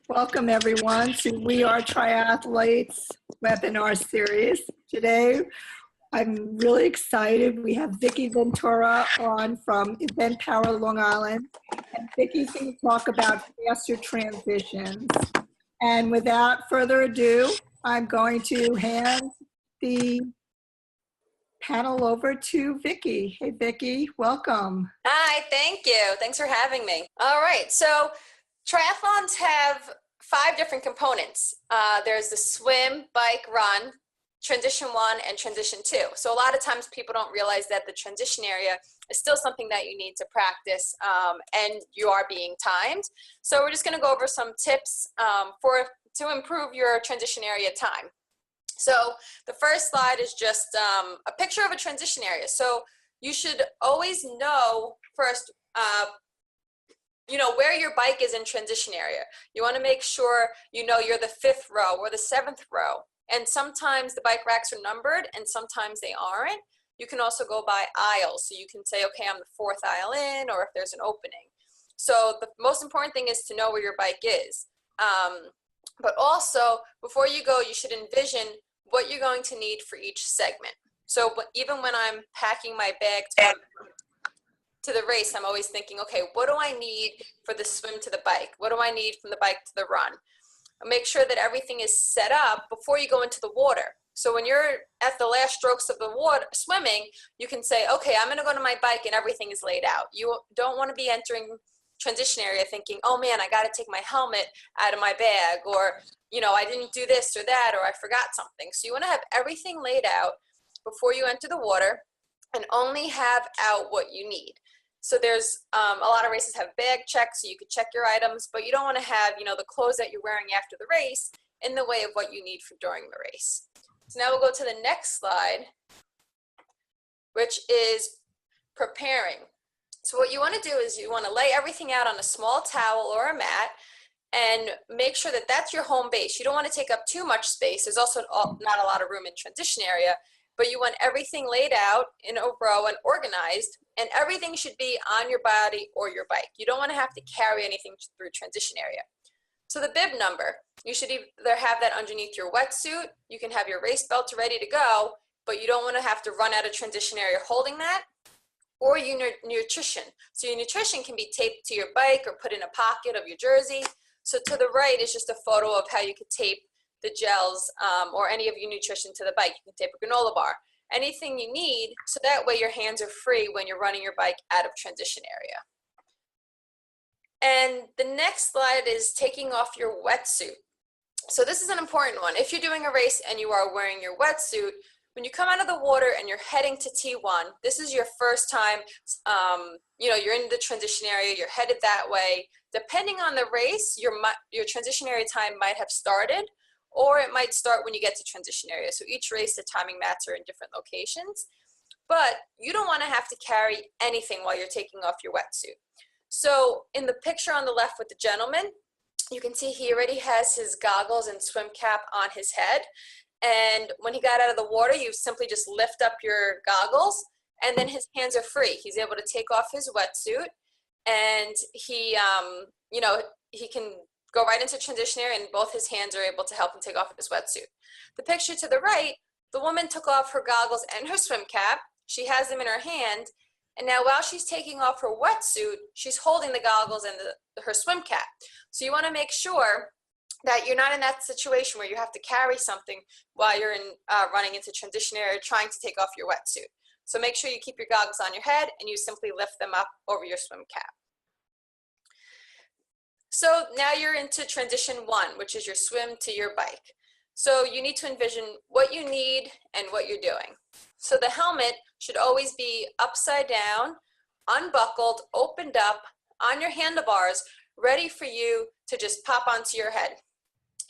Welcome everyone to We Are Triathletes webinar series. Today, I'm really excited. We have Vicki Ventura on from EventPowerLI Long Island, and Vicki's going to talk about faster transitions. And without further ado, I'm going to hand the panel over to Vicki. Hey Vicki, welcome. Hi, thank you. Thanks for having me. All right, so triathlons have 5 different components. There's the swim, bike, run, transition 1, and transition 2. So a lot of times people don't realize that the transition area is still something that you need to practice, and you are being timed. So we're just going to go over some tips to improve your transition area time. So the first slide is just a picture of a transition area. So you should always know first, where your bike is in transition area. You want to make sure you know you're the 5th row or the 7th row. And sometimes the bike racks are numbered and sometimes they aren't. You can also go by aisles. So you can say, okay, I'm the 4th aisle in, or if there's an opening. So the most important thing is to know where your bike is. But also, before you go, you should envision what you're going to need for each segment. So even when I'm packing my bag to the race, I'm always thinking, okay, what do I need for the swim to the bike? What do I need from the bike to the run? Make sure that everything is set up before you go into the water. So when you're at the last strokes of the water swimming, you can say, okay, I'm going to go to my bike and everything is laid out. You don't want to be entering transition area thinking, oh man, I got to take my helmet out of my bag, or I didn't do this or that, or I forgot something. So you want to have everything laid out before you enter the water and only have out what you need. So there's a lot of races have bag checks, so you could check your items, but you don't want to have the clothes that you're wearing after the race in the way of what you need for during the race. So now we'll go to the next slide, which is preparing. So what you want to do is you want to lay everything out on a small towel or a mat and make sure that that's your home base. You don't want to take up too much space. There's also not a lot of room in transition area, but you want everything laid out in a row and organized, and everything should be on your body or your bike. You don't want to have to carry anything through transition area. So the bib number, you should either have that underneath your wetsuit. You can have your race belt ready to go, but you don't want to have to run out of transition area holding that. Or your nutrition. So your nutrition can be taped to your bike or put in a pocket of your jersey. So to the right is just a photo of how you could tape the gels or any of your nutrition to the bike. You can tape a granola bar. Anything you need, so that way your hands are free when you're running your bike out of transition area. And the next slide is taking off your wetsuit. So this is an important one. If you're doing a race and you are wearing your wetsuit, when you come out of the water and you're heading to T1, this is your first time, you're in the transition area, you're headed that way. Depending on the race, your transition area time might have started, or it might start when you get to transition area. So each race, the timing mats are in different locations, but you don't want to have to carry anything while you're taking off your wetsuit. So in the picture on the left with the gentleman, you can see he already has his goggles and swim cap on his head. And when he got out of the water, you simply just lift up your goggles and then his hands are free. He's able to take off his wetsuit and he can go right into transition area and both his hands are able to help him take off his wetsuit. The picture to the right, the woman took off her goggles and her swim cap. She has them in her hand. And now while she's taking off her wetsuit, she's holding the goggles and her swim cap. So you want to make sure that you're not in that situation where you have to carry something while you're running into transition area trying to take off your wetsuit. So make sure you keep your goggles on your head and you simply lift them up over your swim cap. So now you're into transition 1, which is your swim to your bike. So you need to envision what you need and what you're doing. So the helmet should always be upside down, unbuckled, opened up, on your handlebars, ready for you to just pop onto your head.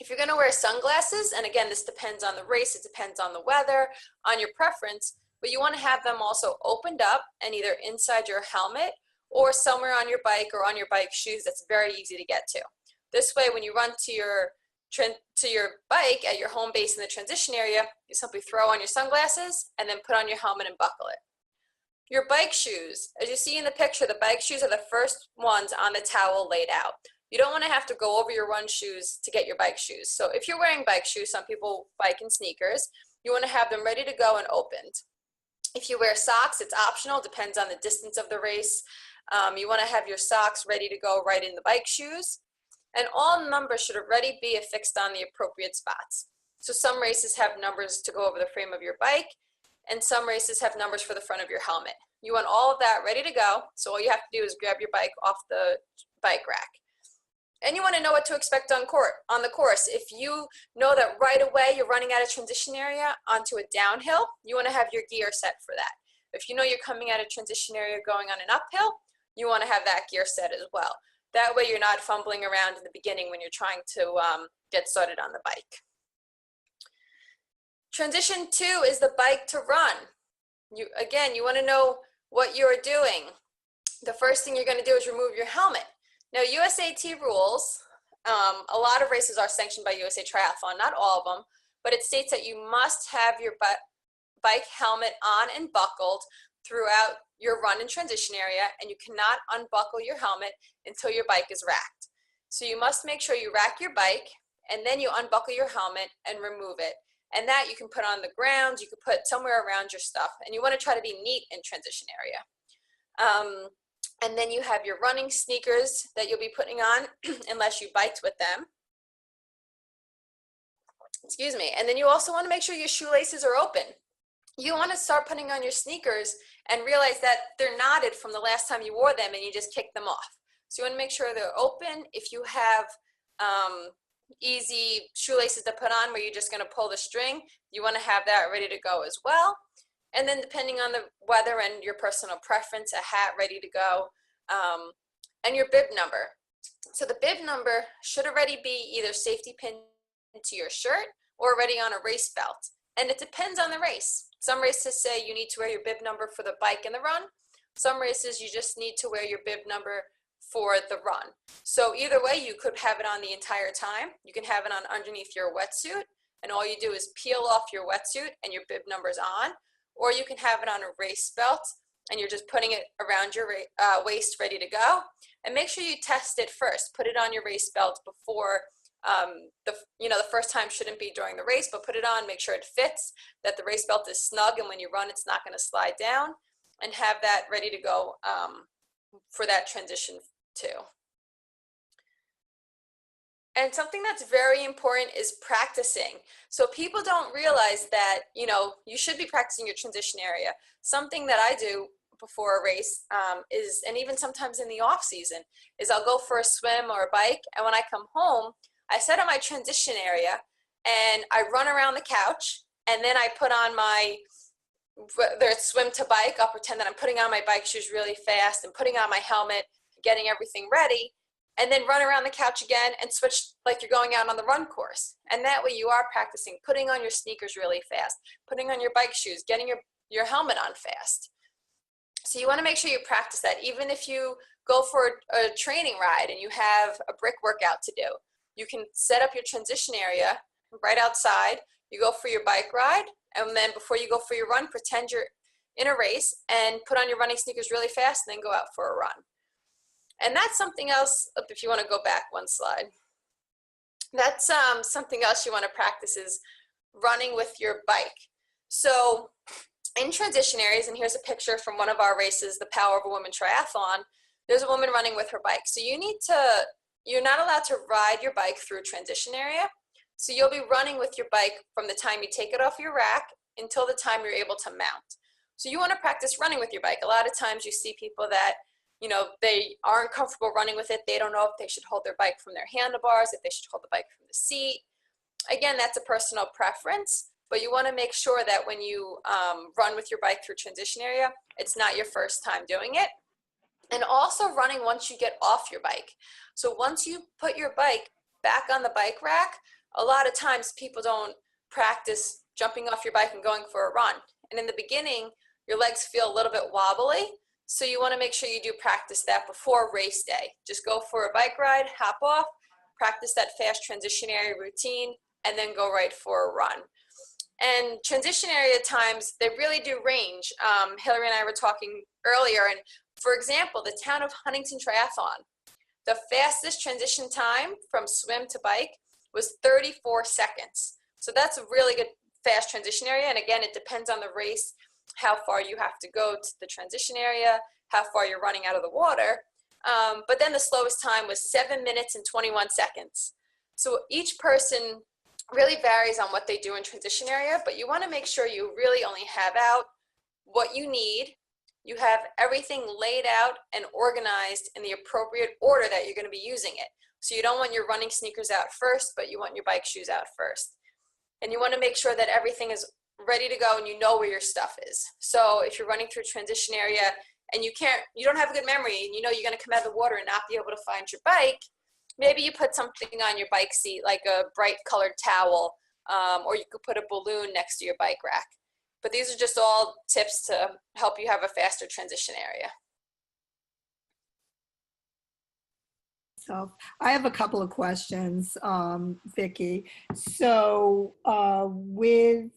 If you're going to wear sunglasses, and again, this depends on the race, it depends on the weather, on your preference, but you want to have them also opened up and either inside your helmet or somewhere on your bike or on your bike shoes that's very easy to get to. This way, when you run to your bike at your home base in the transition area, you simply throw on your sunglasses and then put on your helmet and buckle it. Your bike shoes, as you see in the picture, the bike shoes are the first ones on the towel laid out. You don't want to have to go over your run shoes to get your bike shoes. So if you're wearing bike shoes, some people bike in sneakers, you want to have them ready to go and opened. If you wear socks, it's optional, depends on the distance of the race. You want to have your socks ready to go right in the bike shoes. And all numbers should already be affixed on the appropriate spots. So some races have numbers to go over the frame of your bike, and some races have numbers for the front of your helmet. You want all of that ready to go, so all you have to do is grab your bike off the bike rack. And you want to know what to expect on the course. If you know that right away you're running out of transition area onto a downhill, you want to have your gear set for that. If you know you're coming out of transition area going on an uphill, you want to have that gear set as well. That way you're not fumbling around in the beginning when you're trying to get started on the bike. Transition 2 is the bike to run. You want to know what you're doing. The first thing you're going to do is remove your helmet. Now, USAT rules, a lot of races are sanctioned by USA Triathlon, not all of them, but it states that you must have your bike helmet on and buckled throughout your run and transition area, and you cannot unbuckle your helmet until your bike is racked. So you must make sure you rack your bike, and then you unbuckle your helmet and remove it. And that you can put on the ground, you can put somewhere around your stuff, and you want to try to be neat in transition area. And then you have your running sneakers that you'll be putting on unless you biked with them. Excuse me. And then you also want to make sure your shoelaces are open. You want to start putting on your sneakers and realize that they're knotted from the last time you wore them and you just kicked them off. So you want to make sure they're open. If you have easy shoelaces to put on where you're just going to pull the string, you want to have that ready to go as well. And then depending on the weather and your personal preference, a hat ready to go, and your bib number. So the bib number should already be either safety pinned to your shirt or already on a race belt. And it depends on the race. Some races say you need to wear your bib number for the bike and the run. Some races you just need to wear your bib number for the run. So either way, you could have it on the entire time. You can have it on underneath your wetsuit, and all you do is peel off your wetsuit and your bib number's on. Or you can have it on a race belt and you're just putting it around your waist ready to go. And make sure you test it first. Put it on your race belt before, the first time shouldn't be during the race, but put it on, make sure it fits, that the race belt is snug, and when you run, it's not gonna slide down, and have that ready to go for that transition too. And something that's very important is practicing. So people don't realize that, you should be practicing your transition area. Something that I do before a race is, and even sometimes in the off season, is I'll go for a swim or a bike, and when I come home, I set up my transition area and I run around the couch, and then I put on my, whether it's swim to bike, I'll pretend that I'm putting on my bike shoes really fast and putting on my helmet, getting everything ready, and then run around the couch again and switch like you're going out on the run course. And that way you are practicing putting on your sneakers really fast, putting on your bike shoes, getting your helmet on fast. So you want to make sure you practice that. Even if you go for a training ride and you have a brick workout to do, you can set up your transition area right outside. You go for your bike ride, and then before you go for your run, pretend you're in a race and put on your running sneakers really fast and then go out for a run. And that's something else, if you want to go back one slide, that's something else you want to practice is running with your bike. So in transition areas, and here's a picture from one of our races, the Power of a Woman Triathlon, there's a woman running with her bike. So you're not allowed to ride your bike through a transition area. So you'll be running with your bike from the time you take it off your rack until the time you're able to mount. So you want to practice running with your bike. A lot of times you see people that they aren't comfortable running with it. They don't know if they should hold their bike from their handlebars, if they should hold the bike from the seat. Again, that's a personal preference, but you want to make sure that when you run with your bike through transition area, it's not your first time doing it. And also running once you get off your bike. So once you put your bike back on the bike rack, a lot of times people don't practice jumping off your bike and going for a run. And in the beginning, your legs feel a little bit wobbly. So you want to make sure you do practice that before race day. Just go for a bike ride, hop off, practice that fast transition area routine, and then go right for a run. And transition area times, they really do range. Hillary and I were talking earlier, and for example, the town of Huntington Triathlon, The fastest transition time from swim to bike was 34 seconds. So that's a really good fast transition area. And again, it depends on the race, how far you have to go to the transition area, how far you're running out of the water. But then the slowest time was 7 minutes and 21 seconds. So each person really varies on what they do in transition area, but you want to make sure you really only have out what you need. You have everything laid out and organized in the appropriate order that you're going to be using it. So you don't want your running sneakers out first, but you want your bike shoes out first. And you want to make sure that everything is ready to go and you know where your stuff is. So if you're running through a transition area and you don't have a good memory and you know you're going to come out of the water and not be able to find your bike, maybe you put something on your bike seat like a bright colored towel, or you could put a balloon next to your bike rack. But these are just all tips to help you have a faster transition area. So I have a couple of questions, Vicki. So with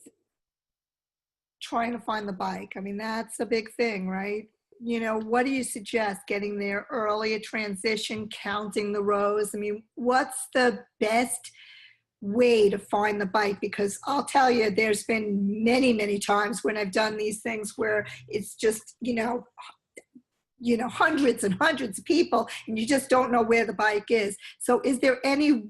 trying to find the bike, I mean, that's a big thing, right? You know, what do you suggest? Getting there early, a transition, counting the rows? I mean, what's the best way to find the bike? Because I'll tell you, there's been many, many times when I've done these things where it's just, you know, hundreds and hundreds of people, and you just don't know where the bike is. So is there any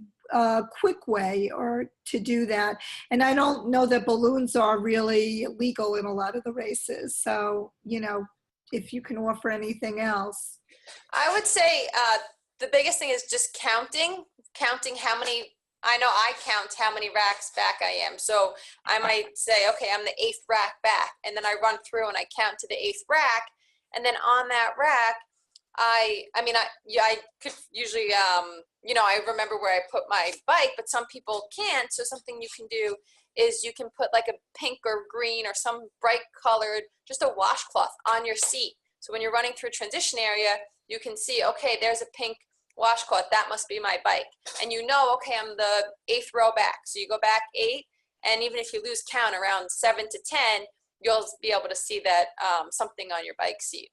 quick way or to do that? And I don't know that balloons are really legal in a lot of the races. So, you know, if you can offer anything else. I would say the biggest thing is just counting how many. I know I count how many racks back I am. So I might say, okay, I'm the 8th rack back. And then I run through and I count to the 8th rack. And then on that rack, I could usually, I remember where I put my bike, but some people can't. So something you can do is you can put like a pink or green or some bright colored, just a washcloth on your seat. So when you're running through a transition area, you can see, okay, there's a pink washcloth, that must be my bike. And you know, okay, I'm the 8th row back. So you go back 8, and even if you lose count around 7 to 10, you'll be able to see that something on your bike seat.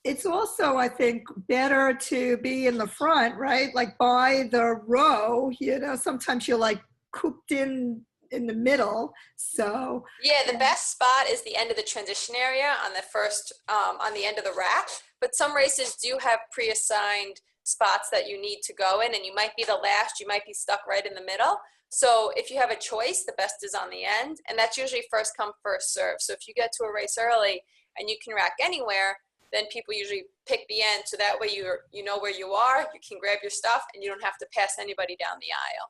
It's also, I think, better to be in the front, right? Like by the row, you know, sometimes you're like cooped in the middle. So yeah, the best spot is the end of the transition area on the first, on the end of the rack. But some races do have pre-assigned spots that you need to go in, and you might be the last, you might be stuck right in the middle. So if you have a choice, the best is on the end, and that's usually first come, first serve. So if you get to a race early and you can rack anywhere, then people usually pick the end, so that way you know where you are, you can grab your stuff, and you don't have to pass anybody down the aisle.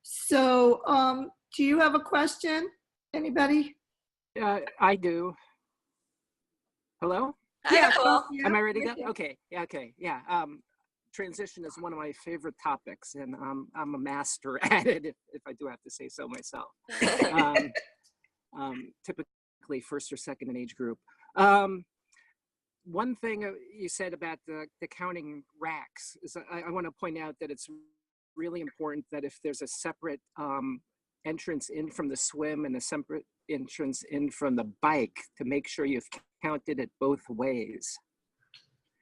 So do you have a question? Anybody? I do. Hello? Yeah, cool. Yeah. Am I ready to go? Okay. Yeah. Okay. Yeah. Transition is one of my favorite topics, and I'm a master at it, if I do have to say so myself. Typically first or second in age group. One thing you said about the counting racks is I want to point out that it's really important that if there's a separate entrance in from the swim and a separate entrance in from the bike, to make sure you've counted it both ways.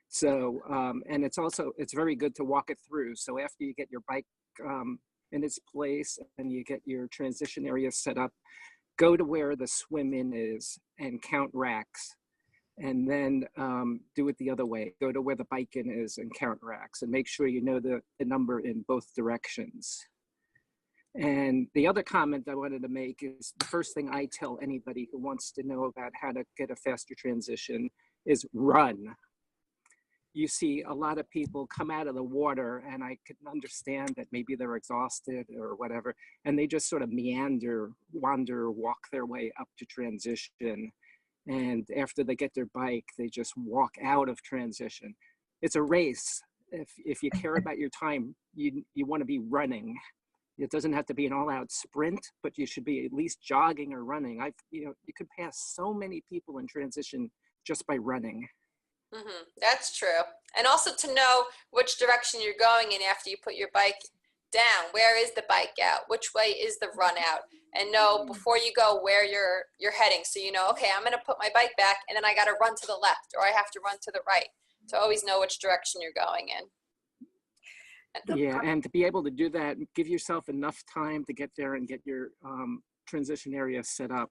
So, and it's very good to walk it through. So after you get your bike in its place and you get your transition area set up, go to where the swim in is and count racks. And then do it the other way. Go to where the bike in is and count racks, and make sure you know the number in both directions. And the other comment I wanted to make is the first thing I tell anybody who wants to know about how to get a faster transition is run. You see a lot of people come out of the water, and I can understand that maybe they're exhausted or whatever, and they just sort of meander, wander, walk their way up to transition. And after they get their bike, they just walk out of transition. It's a race. If you care about your time, you want to be running. It doesn't have to be an all-out sprint, but you should be at least jogging or running. You could pass so many people in transition just by running. Mm-hmm. That's true. And also to know which direction you're going in after you put your bike down. Where is the bike out? Which way is the run out? And know before you go where you're heading. So you know, okay, I'm going to put my bike back, and then I got to run to the left, or I have to run to the right. to always know which direction you're going in. Yeah, and to be able to do that, give yourself enough time to get there and get your transition area set up.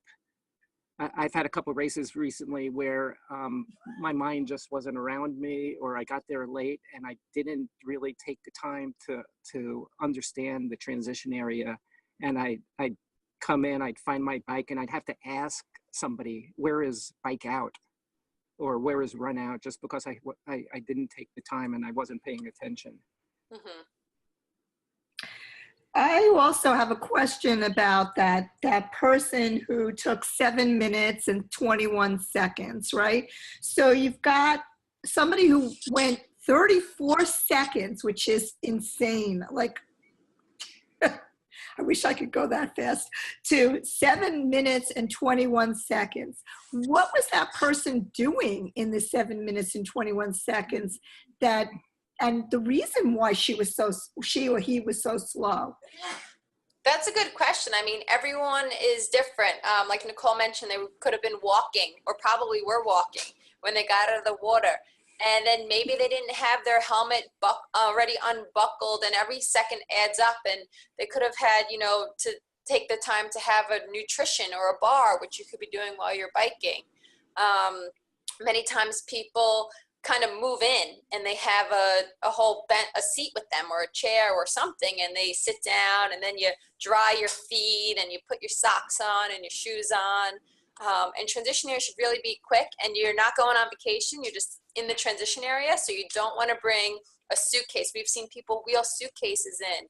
I've had a couple races recently where my mind just wasn't around me, or I got there late and I didn't really take the time to understand the transition area. And I'd come in, I'd find my bike, and I'd have to ask somebody, where is bike out? Or where is run out? Just because I didn't take the time and I wasn't paying attention. Mm-hmm. I also have a question about that person who took 7 minutes and 21 seconds, right? So you've got somebody who went 34 seconds, which is insane. Like, I wish I could go that fast, to 7 minutes and 21 seconds. What was that person doing in the 7 minutes and 21 seconds and the reason why she or he was so slow? That's a good question. I mean, everyone is different. Like Nicole mentioned, they could have been walking, or probably were walking when they got out of the water. And then maybe they didn't have their helmet already unbuckled, and every second adds up. And they could have had, to take the time to have a nutrition or a bar, which you could be doing while you're biking. Many times people kind of move in and they have a seat with them, or a chair or something, and they sit down, and then you dry your feet and you put your socks on and your shoes on. And transition area should really be quick, and you're not going on vacation, you're just in the transition area, so you don't want to bring a suitcase. We've seen people wheel suitcases in.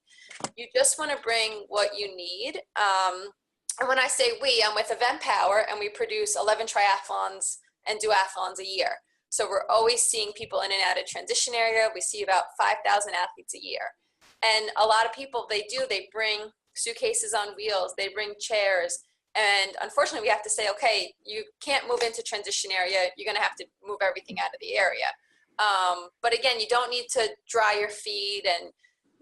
You just want to bring what you need. And when I say we, I'm with EventPower, and we produce 11 triathlons and duathlons a year. So we're always seeing people in and out of transition area. We see about 5,000 athletes a year. And a lot of people, they bring suitcases on wheels, they bring chairs. And unfortunately, we have to say, okay, you can't move into transition area. You're going to have to move everything out of the area. But again, you don't need to dry your feet. And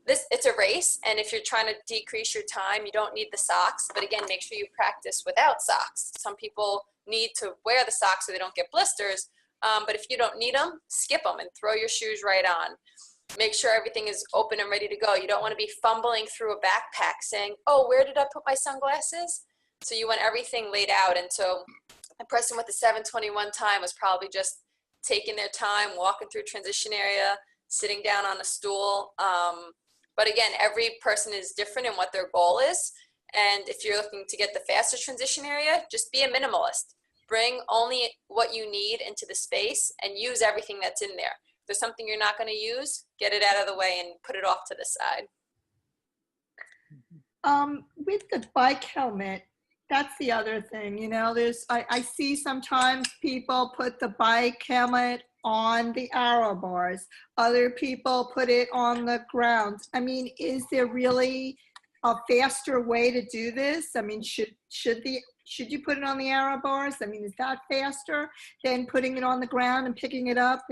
it's a race. And if you're trying to decrease your time, you don't need the socks. But again, make sure you practice without socks. Some people need to wear the socks so they don't get blisters. But if you don't need them, skip them and throw your shoes right on. Make sure everything is open and ready to go. You don't want to be fumbling through a backpack saying, oh, where did I put my sunglasses? So you want everything laid out. And so a person with the 7:21 time was probably just taking their time, walking through transition area, sitting down on a stool. But again, every person is different in what their goal is. And if you're looking to get the fastest transition area, just be a minimalist. Bring only what you need into the space and use everything that's in there. If there's something you're not going to use, get it out of the way and put it off to the side. With the bike helmet, that's the other thing, I see sometimes people put the bike helmet on the arrow bars. Other people put it on the ground. I mean, is there really a faster way to do this? I mean, should you put it on the arrow bars? I mean, is that faster than putting it on the ground and picking it up?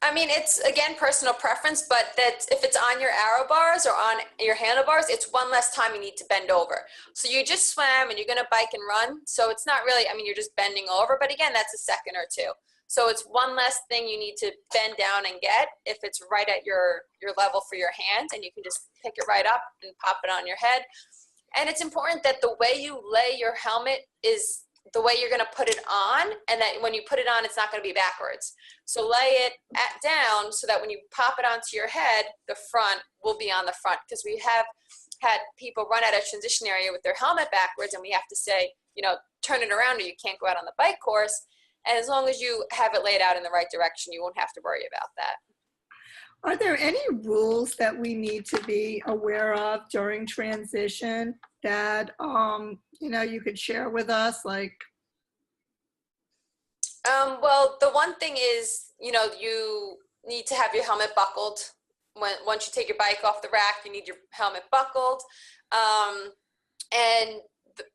I mean, it's, again, personal preference, but that if it's on your arrow bars or on your handlebars, it's one less time you need to bend over. So you just swam and you're going to bike and run. So it's not really, I mean, you're just bending over, but again, that's a second or two. So it's one less thing you need to bend down and get if it's right at your level for your hands, and you can just pick it right up and pop it on your head. And it's important that the way you lay your helmet is the way you're going to put it on, and that when you put it on, it's not going to be backwards. So lay it down so that when you pop it onto your head, the front will be on the front, because we have had people run out of transition area with their helmet backwards, and we have to say, turn it around or you can't go out on the bike course. And as long as you have it laid out in the right direction, you won't have to worry about that. Are there any rules that we need to be aware of during transition that, you could share with us? Like, well, the one thing is, you need to have your helmet buckled. Once you take your bike off the rack, you need your helmet buckled. And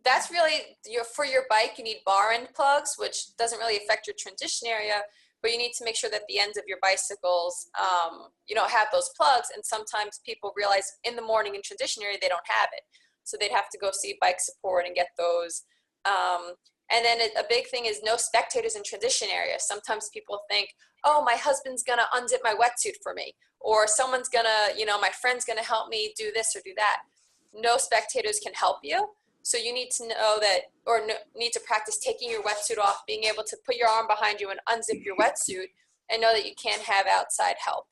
that's really for your bike, you need bar end plugs, which doesn't really affect your transition area, but you need to make sure that the ends of your bicycles, have those plugs. And sometimes people realize in the morning in transition area, they don't have it. So they'd have to go see bike support and get those. And then a big thing is no spectators in transition areas. Sometimes people think, oh, my husband's gonna unzip my wetsuit for me, or someone's gonna, my friend's gonna help me do this or do that. No spectators can help you. So you need to know that, or need to practice taking your wetsuit off, being able to put your arm behind you and unzip your wetsuit, and know that you can't have outside help.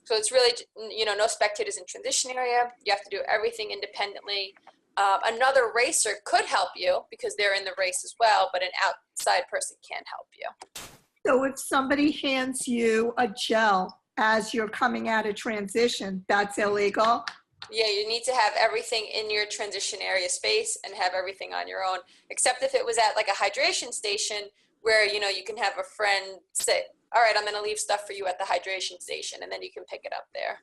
So it's really, no spectators in transition area. You have to do everything independently. Another racer could help you because they're in the race as well, but an outside person can't help you. So if somebody hands you a gel as you're coming out of transition, that's illegal? Yeah, you need to have everything in your transition area space and have everything on your own, except if it was at like a hydration station where, you can have a friend say, all right, I'm going to leave stuff for you at the hydration station, and then you can pick it up there.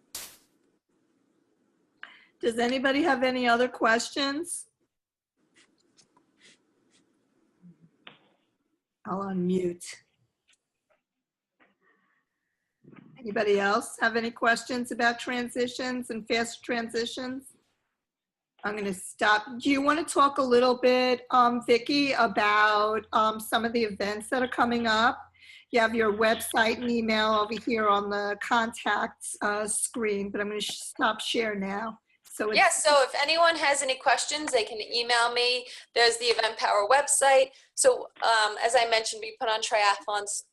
Does anybody have any other questions? I'll unmute. Anybody else have any questions about transitions and fast transitions? I'm going to stop. Do you want to talk a little bit, Vicki, about some of the events that are coming up? You have your website and email over here on the contacts screen, but I'm going to stop share now. So if anyone has any questions, they can email me. There's the EventPower website. So as I mentioned, we put on triathlons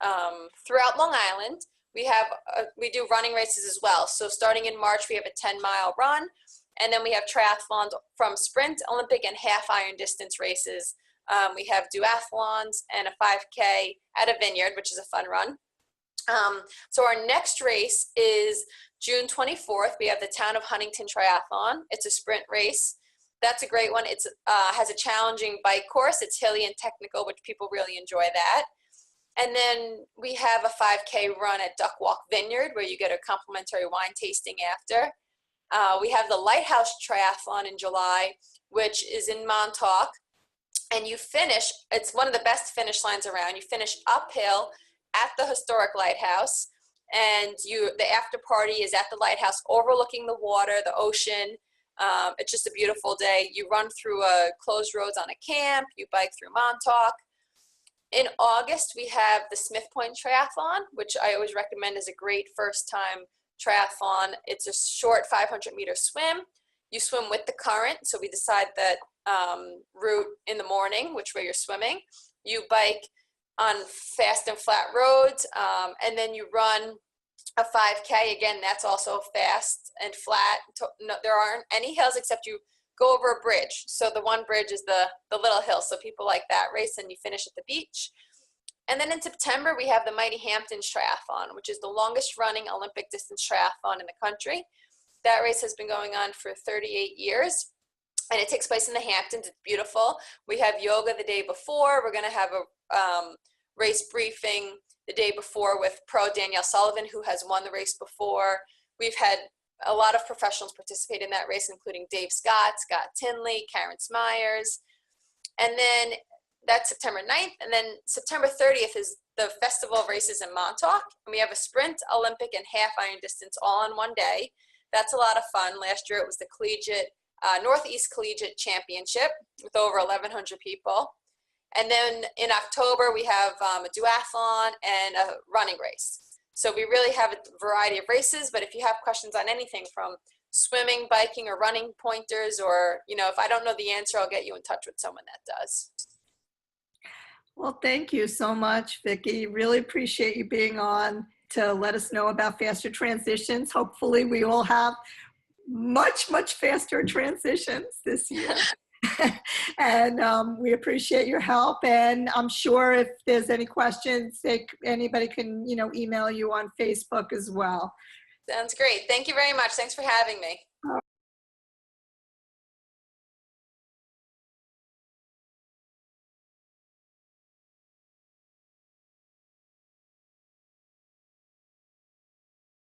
throughout Long Island. We do running races as well. So starting in March, we have a 10-mile run, and then we have triathlons from sprint, Olympic, and half iron distance races. We have duathlons and a 5K at a vineyard, which is a fun run. So our next race is June 24th. We have the Town of Huntington Triathlon. It's a sprint race. That's a great one. It's has a challenging bike course. It's hilly and technical, which people really enjoy that. And then we have a 5K run at Duck Walk Vineyard, where you get a complimentary wine tasting after. We have the Lighthouse Triathlon in July, which is in Montauk. And you finish, it's one of the best finish lines around. You finish uphill at the historic lighthouse, and the after party is at the lighthouse overlooking the water, the ocean. It's just a beautiful day. You run through closed roads on a camp, you bike through Montauk. In August, we have the Smith Point Triathlon, which I always recommend is a great first-time triathlon. It's a short 500-meter swim. You swim with the current, so we decide that route in the morning, which way you're swimming. You bike on fast and flat roads, and then you run a 5K. Again, that's also fast and flat. No, there aren't any hills except you go over a bridge. So the one bridge is the little hill. So people like that race, and you finish at the beach. And then in September, we have the Mighty Hamptons Triathlon, which is the longest running Olympic distance triathlon in the country. That race has been going on for 38 years. And it takes place in the Hamptons. It's beautiful. We have yoga the day before. We're going to have a race briefing the day before with pro Danielle Sullivan, who has won the race before. We've had a lot of professionals participate in that race, including Dave Scott, Scott Tinley, Karen Smyers. And then that's September 9th. And then September 30th is the Festival of Races in Montauk. And we have a sprint, Olympic, and half iron distance all in one day. That's a lot of fun. Last year it was the Northeast Collegiate Championship with over 1,100 people. And then in October, we have a duathlon and a running race. So we really have a variety of races, but if you have questions on anything from swimming, biking, or running pointers, or, if I don't know the answer, I'll get you in touch with someone that does. Well, thank you so much, Vicki. Really appreciate you being on to let us know about faster transitions. Hopefully we will have much, much faster transitions this year. And we appreciate your help. And I'm sure if there's any questions, anybody can, email you on Facebook as well. Sounds great. Thank you very much. Thanks for having me.